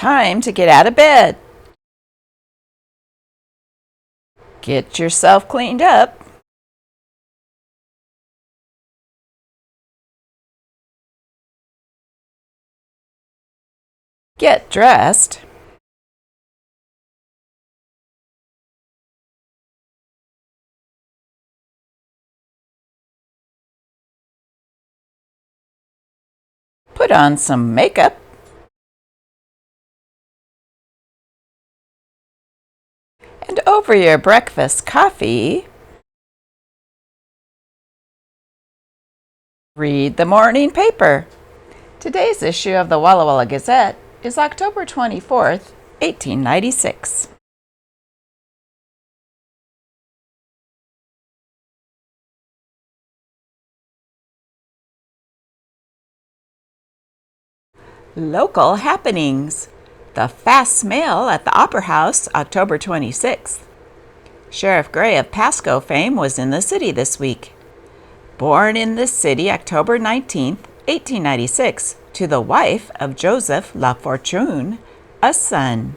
Time to get out of bed. Get yourself cleaned up. Get dressed. Put on some makeup. And over your breakfast coffee, read the morning paper. Today's issue of the Walla Walla Gazette is October 24th, 1896. Local happenings. The fast mail at the Opera House, October 26th. Sheriff Gray of Pasco fame was in the city this week. Born in this city October 19th, 1896, to the wife of Joseph La Fortune, a son.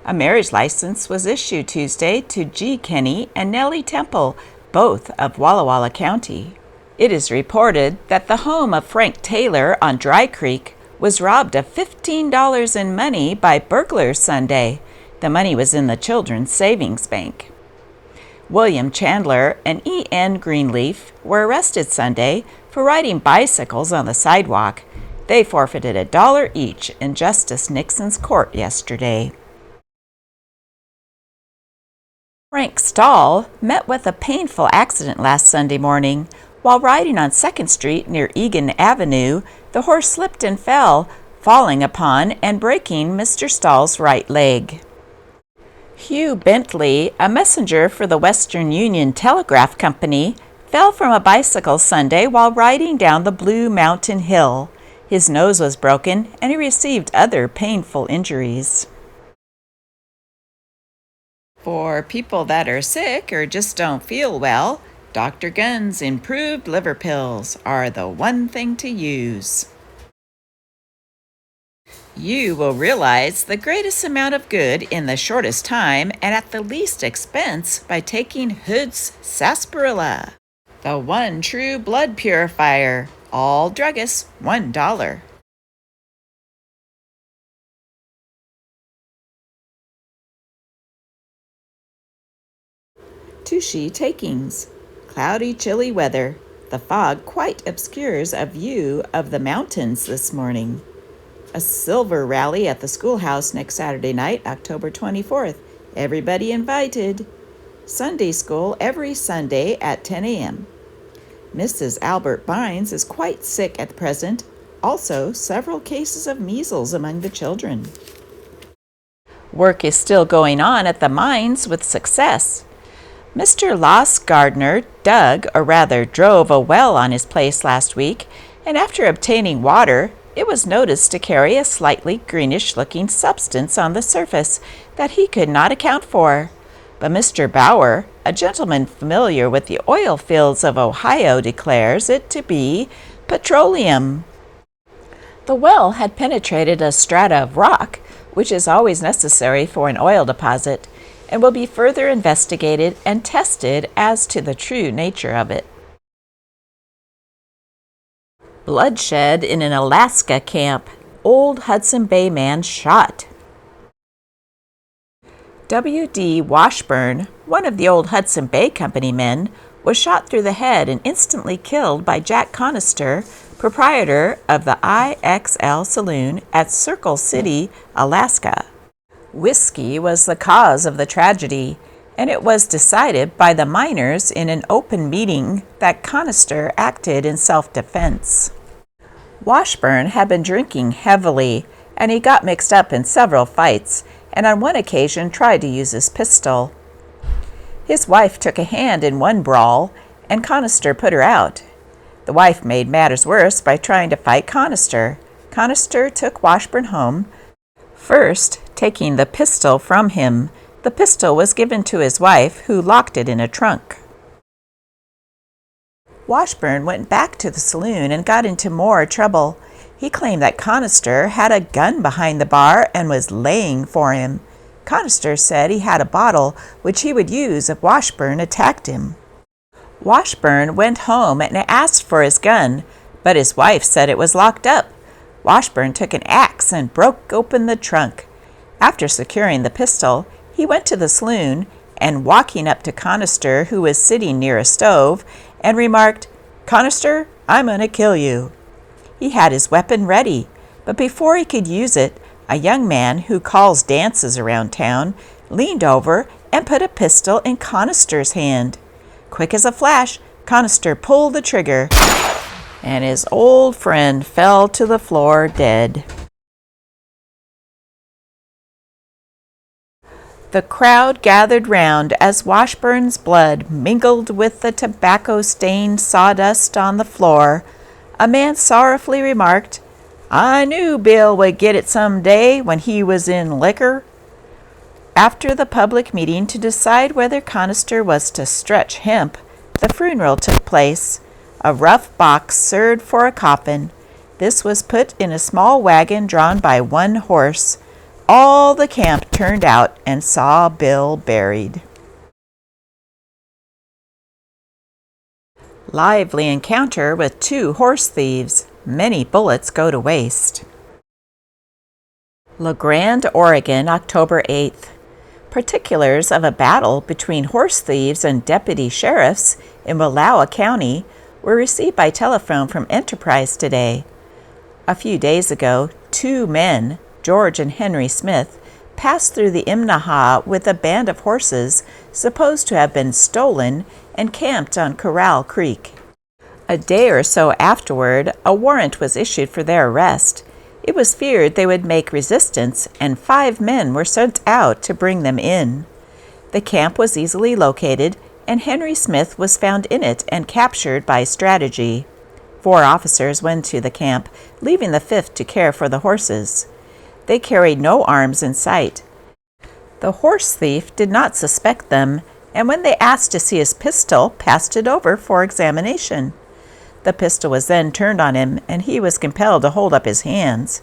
A marriage license was issued Tuesday to G. Kenny and Nellie Temple, both of Walla Walla County. It is reported that the home of Frank Taylor on Dry Creek was robbed of $15 in money by burglars Sunday. The money was in the Children's Savings Bank. William Chandler and E.N. Greenleaf were arrested Sunday for riding bicycles on the sidewalk. They forfeited $1 each in Justice Nixon's court yesterday. Frank Stahl met with a painful accident last Sunday morning. While riding on 2nd Street near Egan Avenue, the horse slipped and fell, falling upon and breaking Mr. Stahl's right leg. Hugh Bentley, a messenger for the Western Union Telegraph Company, fell from a bicycle Sunday while riding down the Blue Mountain Hill. His nose was broken and he received other painful injuries. For people that are sick or just don't feel well, Dr. Gunn's improved liver pills are the one thing to use. You will realize the greatest amount of good in the shortest time and at the least expense by taking Hood's Sarsaparilla, the one true blood purifier. All druggists, $1. Touchet takings. Cloudy, chilly weather. The fog quite obscures a view of the mountains this morning. A silver rally at the schoolhouse next Saturday night, October 24th. Everybody invited. Sunday school every Sunday at 10 a.m. Mrs. Albert Bynes is quite sick at present. Also, several cases of measles among the children. Work is still going on at the mines with success. Mr. Loss Gardner dug, or rather drove, a well on his place last week, and after obtaining water, it was noticed to carry a slightly greenish-looking substance on the surface that he could not account for. But Mr. Bauer, a gentleman familiar with the oil fields of Ohio, declares it to be petroleum. The well had penetrated a strata of rock, which is always necessary for an oil deposit, and will be further investigated and tested as to the true nature of it. Bloodshed in an Alaska camp. Old Hudson Bay man shot. W.D. Washburn, one of the old Hudson Bay Company men, was shot through the head and instantly killed by Jack Conister, proprietor of the IXL Saloon at Circle City, Alaska. Whiskey was the cause of the tragedy, and it was decided by the miners in an open meeting that Conister acted in self-defense. Washburn had been drinking heavily, and he got mixed up in several fights, and on one occasion tried to use his pistol. His wife took a hand in one brawl, and Conister put her out. The wife made matters worse by trying to fight Conister. Conister took Washburn home, first taking the pistol from him. The pistol was given to his wife, who locked it in a trunk. Washburn went back to the saloon and got into more trouble. He claimed that Conister had a gun behind the bar and was laying for him. Conister said he had a bottle which he would use if Washburn attacked him. Washburn went home and asked for his gun, but his wife said it was locked up. Washburn took an axe and broke open the trunk. After securing the pistol, he went to the saloon and, walking up to Conister, who was sitting near a stove, and remarked, "Conister, I'm going to kill you." He had his weapon ready, but before he could use it, a young man who calls dances around town leaned over and put a pistol in Conister's hand. Quick as a flash, Conister pulled the trigger, and his old friend fell to the floor dead. The crowd gathered round as Washburn's blood mingled with the tobacco-stained sawdust on the floor. A man sorrowfully remarked, "I knew Bill would get it some day when he was in liquor." After the public meeting to decide whether Conister was to stretch hemp, the funeral took place. A rough box served for a coffin. This was put in a small wagon drawn by one horse. All the camp turned out and saw Bill buried. Lively encounter with two horse thieves. Many bullets go to waste. LaGrande, Oregon, October 8th. Particulars of a battle between horse thieves and deputy sheriffs in Wallowa County were received by telephone from Enterprise today. A few days ago, two men, George and Henry Smith, passed through the Imnaha with a band of horses supposed to have been stolen and camped on Corral Creek. A day or so afterward, a warrant was issued for their arrest. It was feared they would make resistance, and 5 men were sent out to bring them in. The camp was easily located, and Henry Smith was found in it and captured by strategy. 4 officers went to the camp, leaving the 5th to care for the horses. They carried no arms in sight. The horse thief did not suspect them, and when they asked to see his pistol, passed it over for examination. The pistol was then turned on him, and he was compelled to hold up his hands.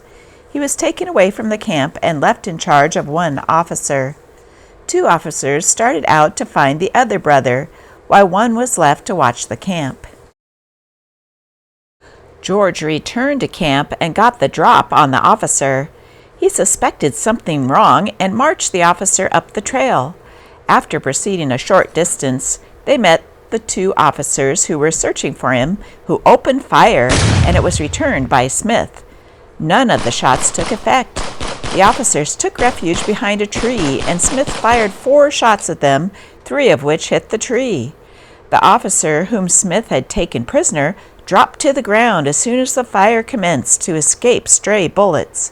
He was taken away from the camp and left in charge of 1 officer. 2 officers started out to find the other brother, while 1 was left to watch the camp. George returned to camp and got the drop on the officer. He suspected something wrong and marched the officer up the trail. After proceeding a short distance, they met the 2 officers who were searching for him, who opened fire, and it was returned by Smith. None of the shots took effect. The officers took refuge behind a tree, and Smith fired 4 shots at them, 3 of which hit the tree. The officer whom Smith had taken prisoner dropped to the ground as soon as the fire commenced to escape stray bullets.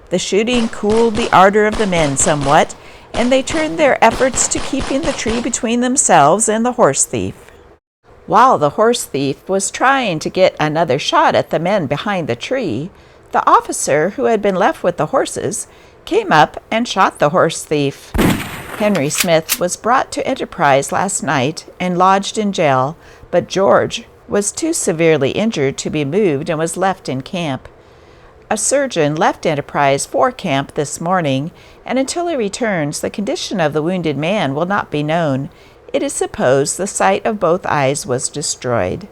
The shooting cooled the ardor of the men somewhat, and they turned their efforts to keeping the tree between themselves and the horse thief. While the horse thief was trying to get another shot at the men behind the tree, the officer who had been left with the horses came up and shot the horse thief. Henry Smith was brought to Enterprise last night and lodged in jail, but George was too severely injured to be moved and was left in camp. A surgeon left Enterprise for camp this morning, and until he returns, the condition of the wounded man will not be known. It is supposed the sight of both eyes was destroyed.